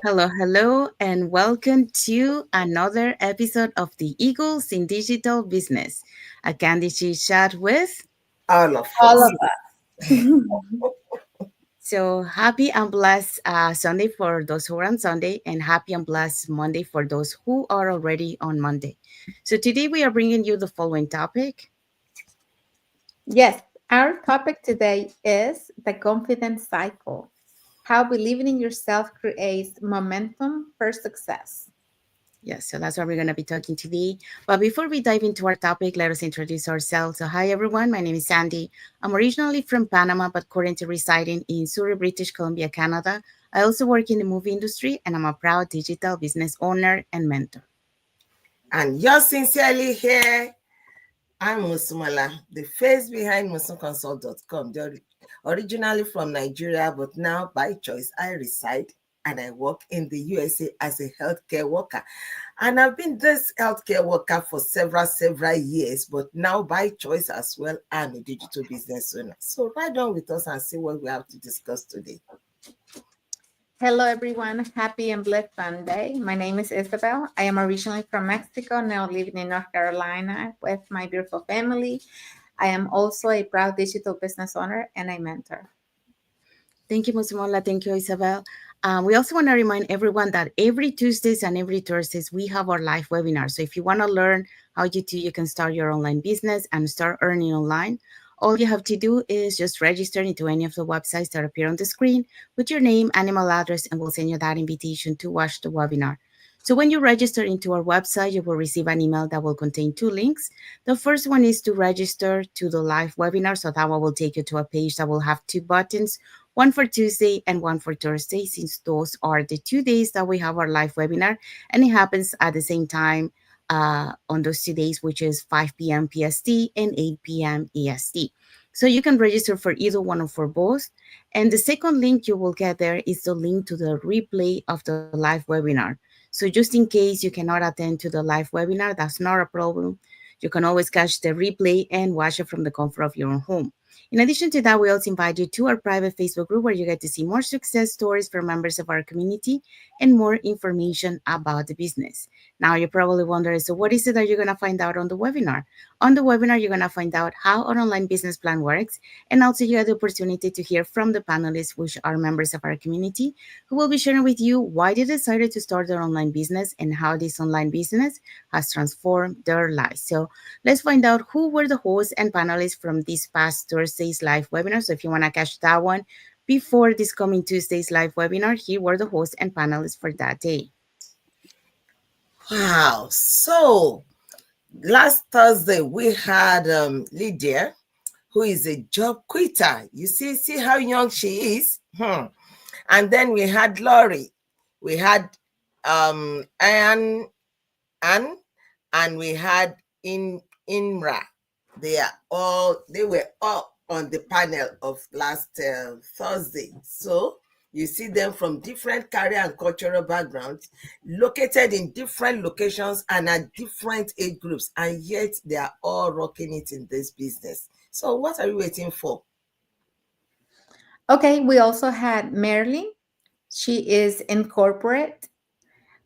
Hello, hello, and welcome to another episode of the Eagles in Digital Business, a Candid Chit chat with. All of All us. of us. So happy and blessed Sunday for those who are on Sunday, and happy and blessed Monday for those who are already on Monday. So today we are bringing you the following topic. Yes, our topic today is the confidence cycle. How believing in yourself creates momentum for success. Yes, so that's what we're going to be talking today. But before we dive into our topic, let us introduce ourselves. So, hi everyone, my name is Sandy. I'm originally from Panama, but currently residing in Surrey, British Columbia, Canada. I also work in the movie industry, and I'm a proud digital business owner and mentor. And yours sincerely here, I'm Musumala, the face behind musumconsult.com. Originally from Nigeria, but now by choice, I reside and I work in the USA as a healthcare worker. And I've been this healthcare worker for several years, but now by choice as well, I'm a digital business owner. So ride on with us and see what we have to discuss today. Hello, everyone. Happy and blessed Sunday. My name is Isabel. I am originally from Mexico, now living in North Carolina with my beautiful family. I am also a proud digital business owner and a mentor. Thank you, Musimola. Thank you, Isabel. We also want to remind everyone that every Tuesdays and every Thursdays we have our live webinar. So if you want to learn how you can start your online business and start earning online, all you have to do is just register into any of the websites that appear on the screen with your name and email address, and we'll send you that invitation to watch the webinar. So when you register into our website, you will receive an email that will contain two links. The first one is to register to the live webinar. So that one will take you to a page that will have two buttons, one for Tuesday and one for Thursday, since those are the 2 days that we have our live webinar, and it happens at the same time on those 2 days, which is 5 p.m. PST and 8 p.m. EST. So you can register for either one or for both. And the second link you will get there is the link to the replay of the live webinar. So just in case you cannot attend to the live webinar, that's not a problem. You can always catch the replay and watch it from the comfort of your own home. In addition to that, we also invite you to our private Facebook group where you get to see more success stories from members of our community and more information about the business. Now, you're probably wondering, so what is it that you're going to find out on the webinar? On the webinar, you're going to find out how an online business plan works, and also you have the opportunity to hear from the panelists, which are members of our community, who will be sharing with you why they decided to start their online business and how this online business has transformed their lives. So let's find out who were the hosts and panelists from this past Thursday's live webinar. So if you want to catch that one before this coming Tuesday's live webinar, here were the hosts and panelists for that day. Wow. So last Thursday we had Lydia, who is a job quitter. You see how young she is. And then we had Lori, we had Anne, and we had Inra. They were all on the panel of last Thursday. So you see them from different career and cultural backgrounds, located in different locations and at different age groups, and yet they are all rocking it in this business. So what are you waiting for? Okay, we also had Marilyn. She is in corporate.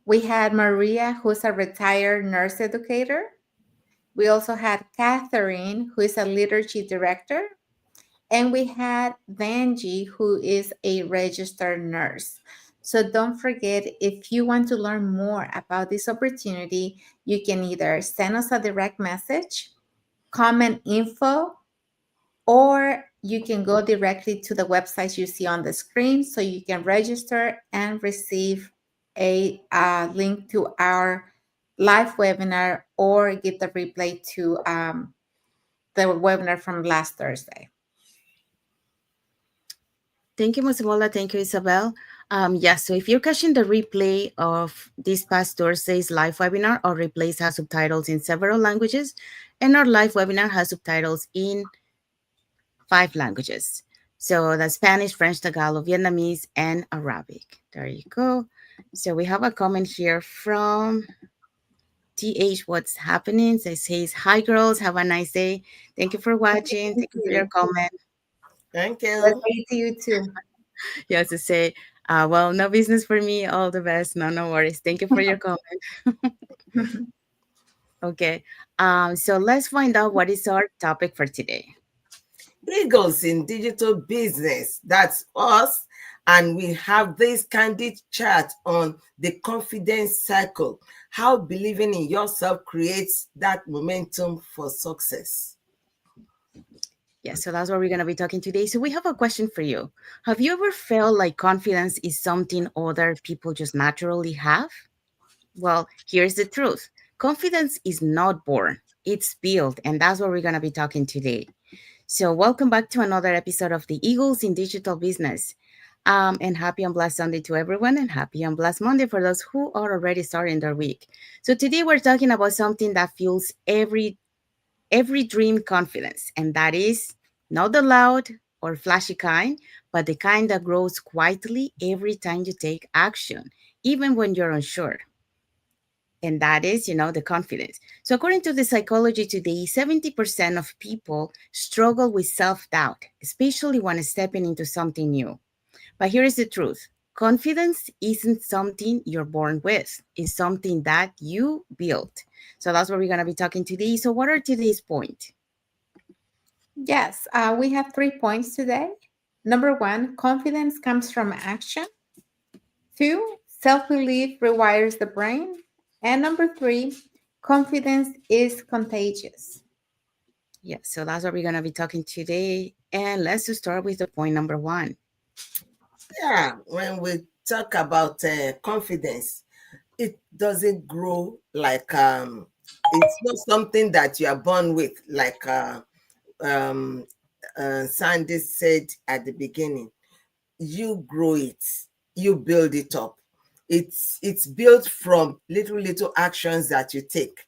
We had Maria, who's a retired nurse educator. We also had Catherine, who is a liturgy director. And we had Vanji, who is a registered nurse. So don't forget, if you want to learn more about this opportunity, you can either send us a direct message, comment info, or you can go directly to the websites you see on the screen so you can register and receive a link to our live webinar or get the replay to the webinar from last Thursday. Thank you, Musimola. Thank you, Isabel. Yes, so if you're catching the replay of this past Thursday's live webinar, our replays have subtitles in several languages, and our live webinar has subtitles in 5 languages. So that's Spanish, French, Tagalog, Vietnamese, and Arabic. There you go. So we have a comment here from TH. What's happening? So it says, hi, girls. Have a nice day. Thank you for watching. Thank Thank you for your you. comment. Thank Let's you. say to you too. Yes, to say, Well, no business for me. All the best. No, no worries. Thank you for your comment. Okay. So let's find out what is our topic for today. Eagles in digital business. That's us. And we have this candid chat on the confidence cycle, how believing in yourself creates that momentum for success. Yeah, so that's what we're going to be talking today. So we have a question for you. Have you ever felt like confidence is something other people just naturally have? Well, here's the truth. Confidence is not born, it's built, and that's what we're going to be talking today. So, welcome back to another episode of the Eagles in Digital Business. And happy and blessed Sunday to everyone, and happy and blessed Monday for those who are already starting their week. So, today we're talking about something that fuels every dream confidence, and that is not the loud or flashy kind, but the kind that grows quietly every time you take action, even when you're unsure. And that is, the confidence. So, according to the psychology today, 70% of people struggle with self doubt, especially when stepping into something new. But here is the truth: confidence isn't something you're born with, it's something that you build. So, that's what we're going to be talking today. So, what are today's points? Yes, we have 3 points today. Number one, confidence comes from action. Two, self belief rewires the brain. And number three, confidence is contagious. Yeah, so that's what we're going to be talking today. And let's just start with the point number one. Yeah, when we talk about confidence, it doesn't grow like it's not something that you are born with, like um, Sandy said at the beginning. You grow it, you build it up. It's built from little actions that you take.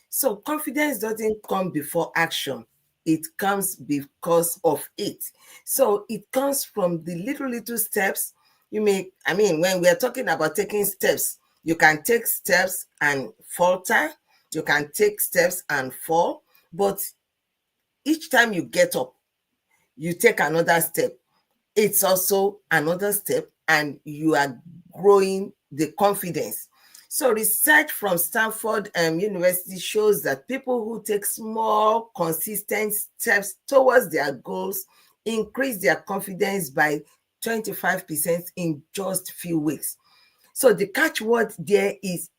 So confidence doesn't come before action, it comes because of it. So it comes from the little steps you make. I mean, when we're talking about taking steps, you can take steps and falter, you can take steps and fall, but each time you get up, you take another step, it's also another step, and you are growing the confidence. So research from Stanford University shows that people who take small, consistent steps towards their goals increase their confidence by 25% in just few weeks. So the catchword there is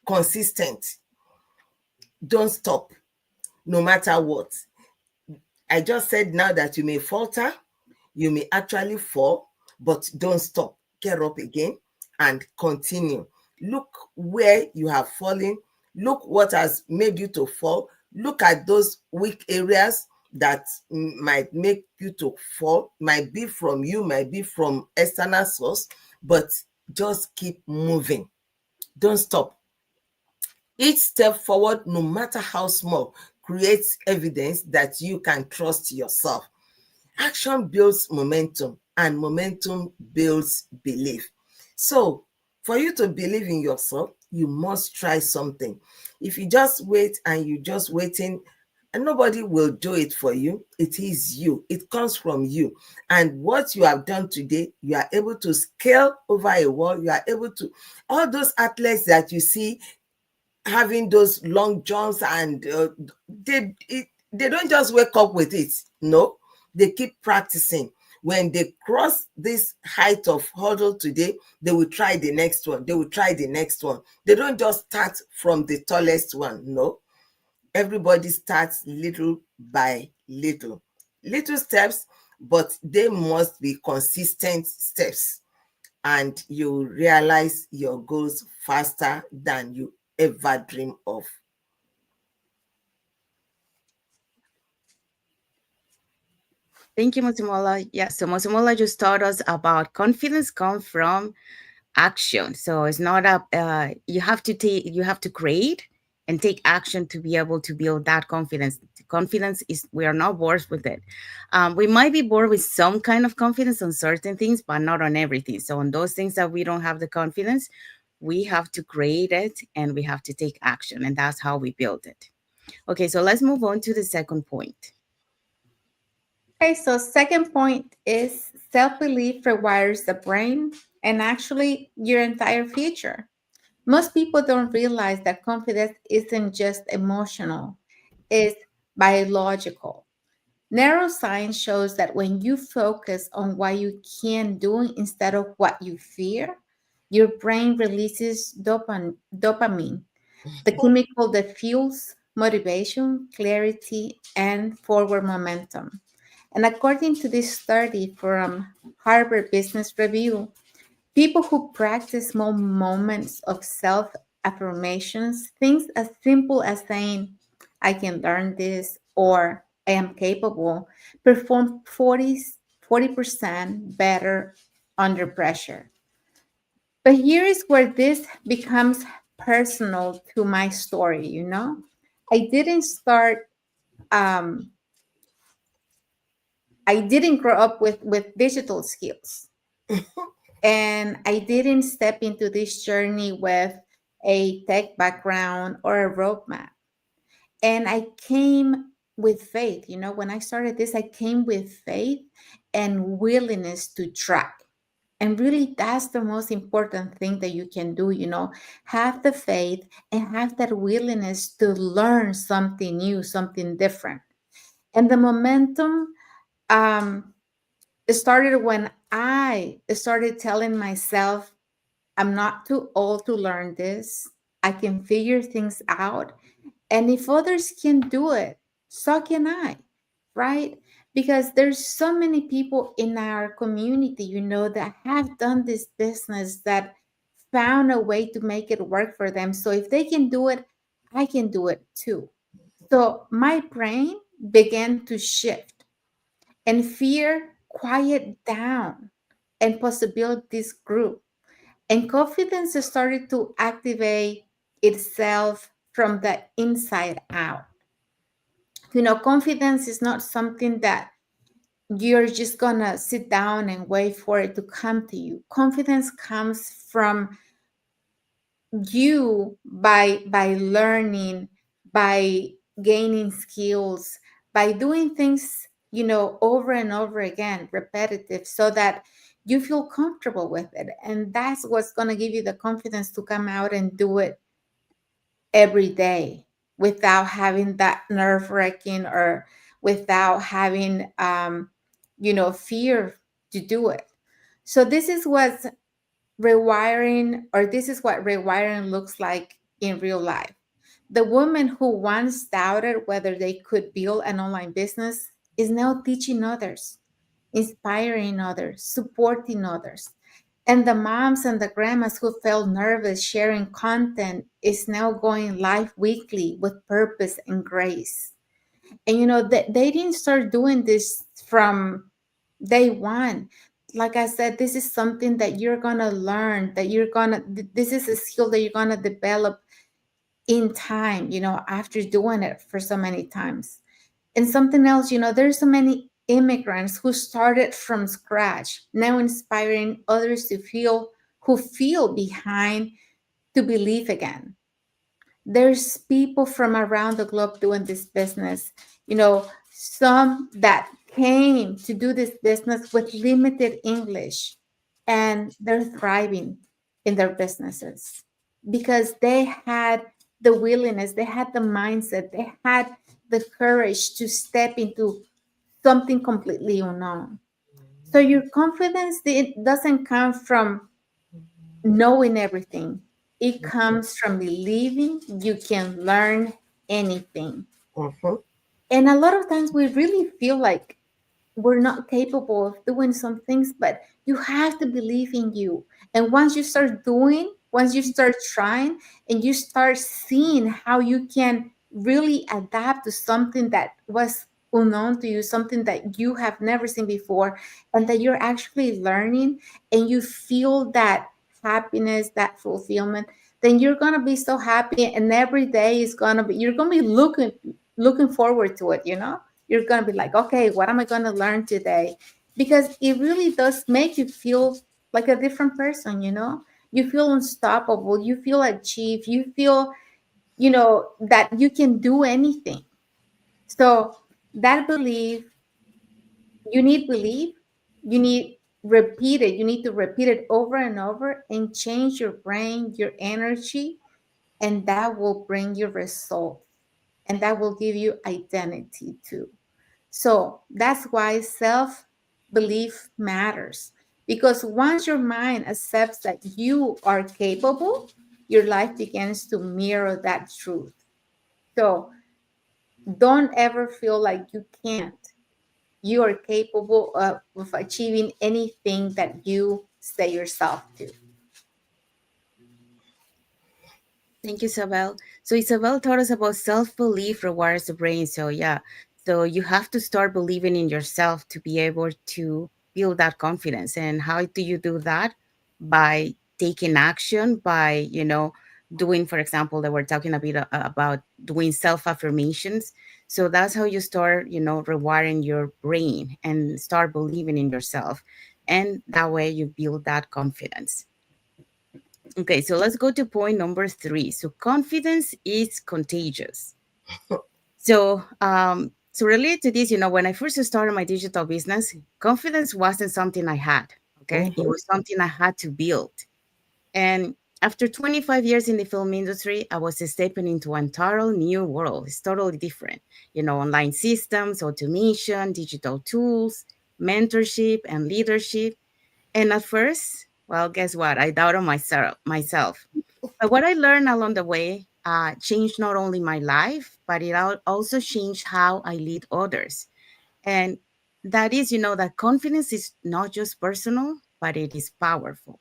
consistent. Don't stop, no matter what. I just said now that you may falter, you may actually fall, but don't stop. Get up again and continue. Look where you have fallen. Look what has made you to fall. Look at those weak areas that might make you to fall. Might be from you, might be from external source, but just keep moving. Don't stop. Each step forward, no matter how small, creates evidence that you can trust yourself. Action builds momentum, and momentum builds belief. So, for you to believe in yourself, you must try something. If you just wait and you just waiting, and nobody will do it for you, it is you. It comes from you. And what you have done today, you are able to scale over a wall. You are able to, all those athletes that you see having those long jumps, and they don't just wake up with it. No, they keep practicing. When they cross this height of hurdle today, they will try the next one, they will try the next one. They don't just start from the tallest one. No, everybody starts little by little steps, but they must be consistent steps, and you realize your goals faster than you ever dream of. Thank you, Mosumola. Yeah, so Mosumola just taught us about confidence come from action. So it's not a you have to create and take action to be able to build that confidence. Confidence is we are not born with it. We might be born with some kind of confidence on certain things, but not on everything. So on those things that we don't have the confidence, we have to create it and we have to take action, and that's how we build it. Okay, so let's move on to the second point. Okay, so second point is Self belief rewires the brain and actually your entire future. Most people don't realize that confidence isn't just emotional, it's biological. Neuroscience shows that when you focus on what you can do instead of what you fear, your brain releases dopamine, the chemical that fuels motivation, clarity, and forward momentum. And according to this study from Harvard Business Review, people who practice small moments of self affirmations, things as simple as saying, I can learn this or I am capable, perform 40% better under pressure. But here is where this becomes personal to my story, you know? I didn't start um I didn't grow up with digital skills, and I didn't step into this journey with a tech background or a roadmap. And I came with faith. You know, when I started this, I came with faith and willingness to try. And really, that's the most important thing that you can do. You know, have the faith and have that willingness to learn something new, something different. And the momentum um, it started when I started telling myself, I'm not too old to learn this. I can figure things out. And if others can do it, so can I, right? Because there's so many people in our community, you know, that have done this business, that found a way to make it work for them. So if they can do it, I can do it too. So my brain began to shift and fear quiet down and possibilities grew. And confidence started to activate itself from the inside out. You know, confidence is not something that you're just gonna sit down and wait for it to come to you. Confidence comes from you by learning, by gaining skills, by doing things, you know, over and over again, repetitive, so that you feel comfortable with it. And that's what's going to give you the confidence to come out and do it every day without having that nerve wracking, or without having you know, fear to do it. So this is what rewiring looks like in real life. The woman who once doubted whether they could build an online business is now teaching others, inspiring others, supporting others. And the moms and the grandmas who felt nervous sharing content is now going live weekly with purpose and grace. And you know, they didn't start doing this from day one. Like I said, this is something that you're gonna learn, that this is a skill that you're gonna develop in time, you know, after doing it for so many times. And something else, you know, there's so many immigrants who started from scratch, now inspiring others who feel behind to believe again. There's people from around the globe doing this business, you know, some that came to do this business with limited English, and they're thriving in their businesses because they had the willingness, they had the mindset, they had the courage to step into something completely unknown. So your confidence, it doesn't come from knowing everything. It comes from believing you can learn anything. Mhm. And a lot of times we really feel like we're not capable of doing some things, but you have to believe in you. And once you start trying, and you start seeing how you can really adapt to something that was unknown to you, something that you have never seen before, and that you're actually learning, and you feel that happiness, that fulfillment, then you're going to be so happy. And every day is going to be, you're going to be looking forward to it, you know. You're going to be like, okay, what am I going to learn today? Because it really does make you feel like a different person, you know? You feel unstoppable. You feel achieved. You feel, you know, that you can do anything. So that belief, you need belief, you need repeat it. You need to repeat it over and over and change your brain, your energy, and that will bring you results and that will give you identity too. So that's why self belief matters, because once your mind accepts that you are capable, your life begins to mirror that truth. So don't ever feel like you can't. You are capable of achieving anything that you say yourself to. Thank you, Isabel. So Isabel taught us about self-belief rewires the brain. So yeah, so you have to start believing in yourself to be able to build that confidence. And how do you do that? By taking action, by, doing, for example, that we're talking a bit about doing self-affirmations. So that's how you start, rewiring your brain and start believing in yourself. And that way you build that confidence. Okay, so let's go to point number three. So confidence is contagious. So related to this, when I first started my digital business, confidence wasn't something I had. Okay, it Mhm. was something I had to build. And after 25 years in the film industry, I was stepping into an entirely new world. It's totally different. Online systems, automation, digital tools, mentorship, and leadership. And at first, well, guess what? I doubted myself. But what I learned along the way changed not only my life, but it also changed how I lead others. And that is, that confidence is not just personal, but it is powerful.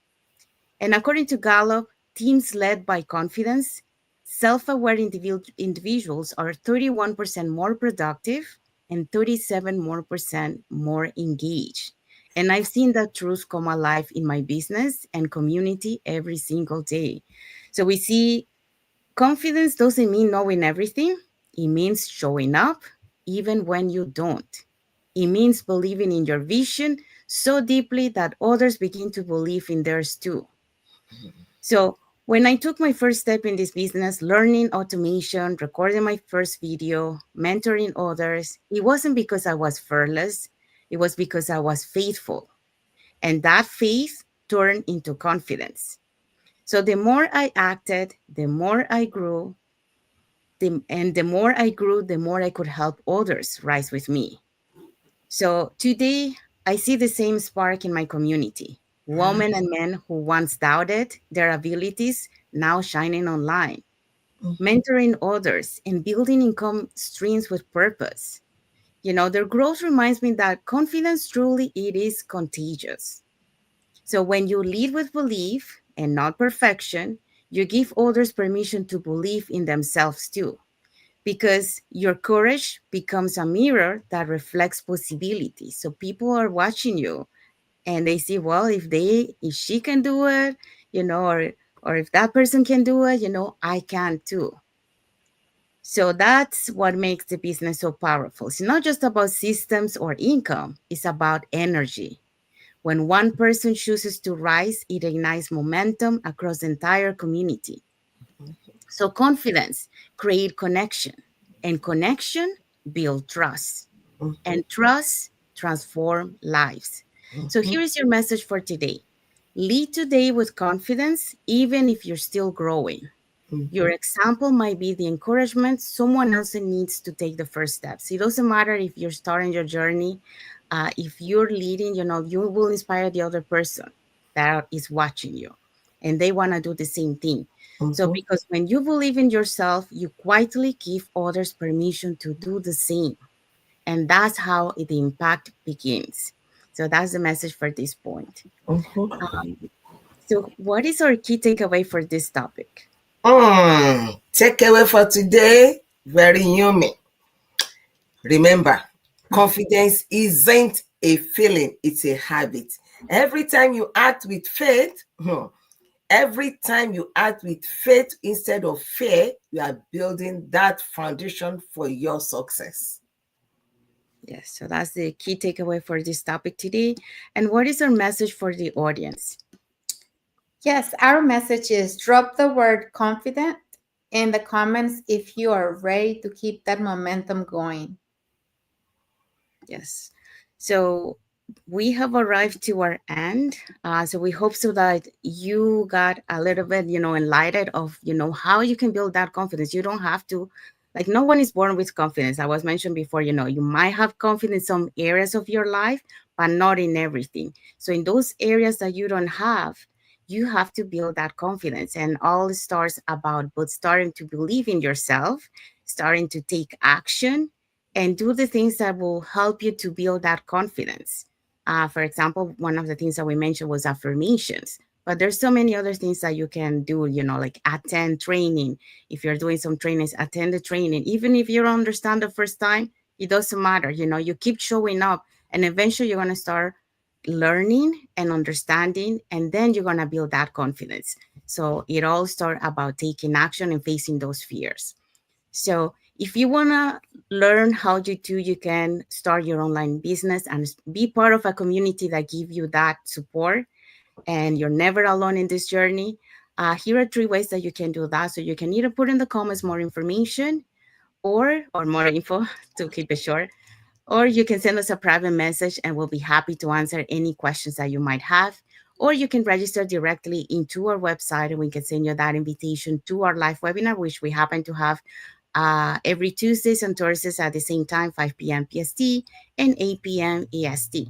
And according to Gallup, teams led by confidence, self-aware individuals are 31% more productive and 37 more percent more engaged. And I've seen that truth come alive in my business and community every single day. So we see confidence doesn't mean knowing everything. It means showing up even when you don't. It means believing in your vision so deeply that others begin to believe in theirs too. So when I took my first step in this business, learning automation, recording my first video, mentoring others, it wasn't because I was fearless. It was because I was faithful. And that faith turned into confidence. So the more I acted, the more I grew, and the more I grew, the more I could help others rise with me. So today, I see the same spark in my community. Women and men who once doubted their abilities now shining online, mentoring others, and building income streams with purpose. Their growth reminds me that confidence truly it is contagious. So when you lead with belief and not perfection, you give others permission to believe in themselves too, because your courage becomes a mirror that reflects possibility. So people are watching you and they see, well, if she can do it, or if that person can do it, I can too. So that's what makes the business so powerful. It's not just about systems or income, it's about energy. When one person chooses to rise, it ignites momentum across the entire community. So confidence create connection, and connection build trust, and trust transform lives. So here is your message for today. Lead today with confidence, even if you're still growing. Your example might be the encouragement someone else needs to take the first steps. It doesn't matter if you're starting your journey, if you're leading, you will inspire the other person that is watching you, and they want to do the same thing. So, Mhm. because when you believe in yourself, you quietly give others permission to do the same. And that's how the impact begins. So, that's the message for this point. Mhm. Um, so, what is our key takeaway for this topic? Takeaway for today, very human. Remember, confidence isn't a feeling, it's a habit. Every time you act with faith, every time you act with faith instead of fear, you are building that foundation for your success. Yes, so that's the key takeaway for this topic today. And what is our message for the audience? Yes, our message is drop the word confident in the comments if you are ready to keep that momentum going. Yes. So we have arrived to our end. So we hope so that you got a little bit, enlightened of, how you can build that confidence. You don't have to, like, no one is born with confidence. I was mentioned before, you might have confidence in some areas of your life, but not in everything. So in those areas that you don't have, you have to build that confidence. And all starts about but starting to believe in yourself, starting to take action and do the things that will help you to build that confidence. For example, one of the things that we mentioned was affirmations, but there's so many other things that you can do, like attend training. If you're doing some trainings, attend the training. Even if you don't understand the first time, it doesn't matter. You keep showing up and eventually you're going to start learning and understanding, and then you're going to build that confidence. So it all starts about taking action and facing those fears. So if you want to learn how you can start your online business and be part of a community that give you that support, and you're never alone in this journey. Here are three ways that you can do that. So you can either put in the comments more information or more info to keep it short, or you can send us a private message and we'll be happy to answer any questions that you might have. Or you can register directly into our website and we can send you that invitation to our live webinar, which we happen to have every Tuesdays and Thursdays at the same time, 5 p.m. PST and 8 p.m. EST.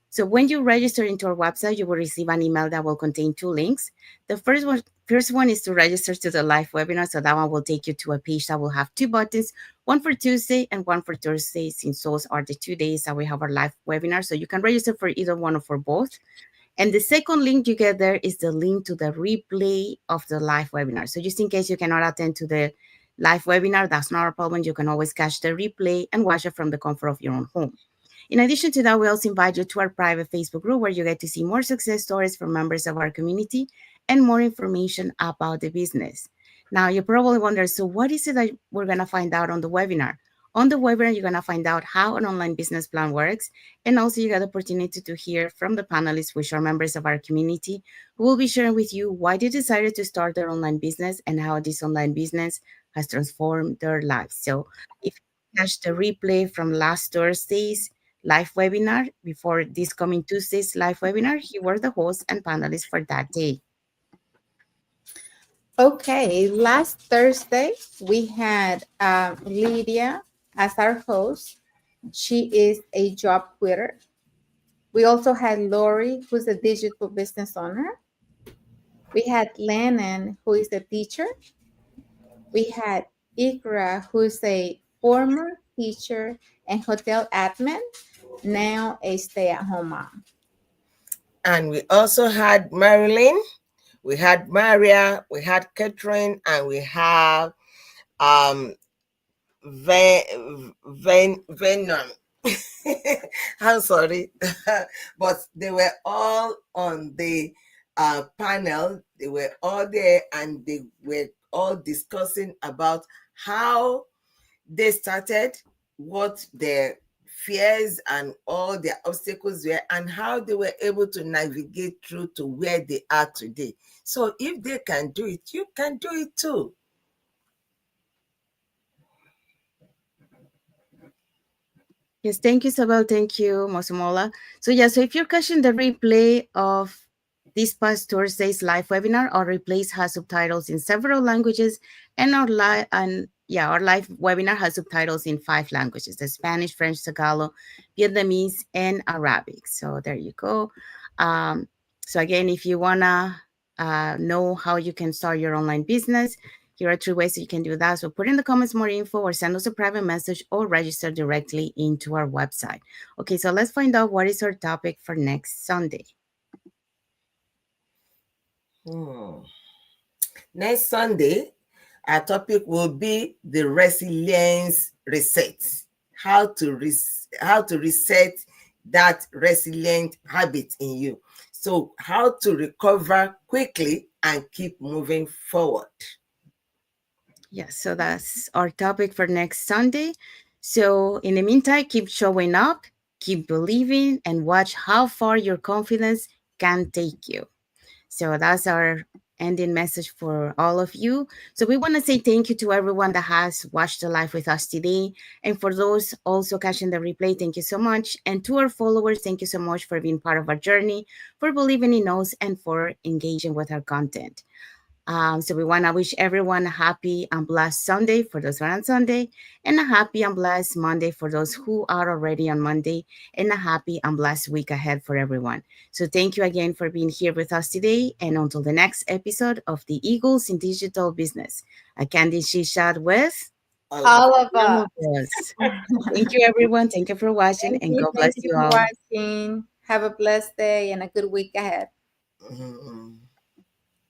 So when you register into our website, you will receive an email that will contain two links. The first one is to register to the live webinar. So that one will take you to a page that will have two buttons, one for Tuesday and one for Thursday, since those are the 2 days that we have our live webinar. So you can register for either one or for both. And the second link you get there is the link to the replay of the live webinar. So just in case you cannot attend to the live webinar, that's not a problem. You can always catch the replay and watch it from the comfort of your own home. In addition to that, we also invite you to our private Facebook group where you get to see more success stories from members of our community and more information about the business. Now, you probably wonder, so what is it that we're going to find out on the webinar? On the webinar, you're going to find out how an online business plan works. And also, you get the opportunity to hear from the panelists, which are members of our community, who will be sharing with you why they decided to start their online business and how this online business has transformed their lives. So, if you catch the replay from last Thursday's live webinar before this coming Tuesday's live webinar, he were the host and panelists for that day. Okay, last Thursday we had Lydia as our host. She is a job quitter. We also had Lori, who's a digital business owner. We had Lennon, who is a teacher. We had Ikra, who's a former teacher and hotel admin, now a stay-at-home mom. And we also had Marilyn, we had Maria, we had Catherine, and we have um Venom. I'm sorry, but they were all on the panel. They were all there, and they were all discussing about how they started, what their fears and all their obstacles were, and how they were able to navigate through to where they are today. So if they can do it, you can do it too. Yes, thank you, Isabel. Thank you, Mosumola. So if you're catching the replay of this past Thursday's live webinar, our replays has subtitles in several languages, and our live webinar has subtitles in 5 languages: the Spanish, French, Tagalog, Vietnamese, and Arabic. So there you go. Um, so again, if you wanna know how you can start your online business, here are 3 ways that you can do that. So put in the comments more info or send us a private message or register directly into our website. Okay, so let's find out what is our topic for next Sunday. Next Sunday, our topic will be the resilience reset. How to reset that resilient habit in you. So how to recover quickly and keep moving forward. Yes, so that's our topic for next Sunday. So in the meantime, keep showing up, keep believing, and watch how far your confidence can take you. So that's our ending message for all of you. So we want to say thank you to everyone that has watched the live with us today. And for those also catching the replay, thank you so much. And to our followers, thank you so much for being part of our journey, for believing in us, and for engaging with our content. So we want to wish everyone a happy and blessed Sunday for those who are on Sunday, and a happy and blessed Monday for those who are already on Monday, and a happy and blessed week ahead for everyone. So thank you again for being here with us today, and until the next episode of the Eagles in Digital Business, a Candy She Shot with All of All of some us. of us. Thank you, everyone. Thank you for watching, and God Thank bless you you for all. watching. Have a blessed day and a good week ahead. Mhm.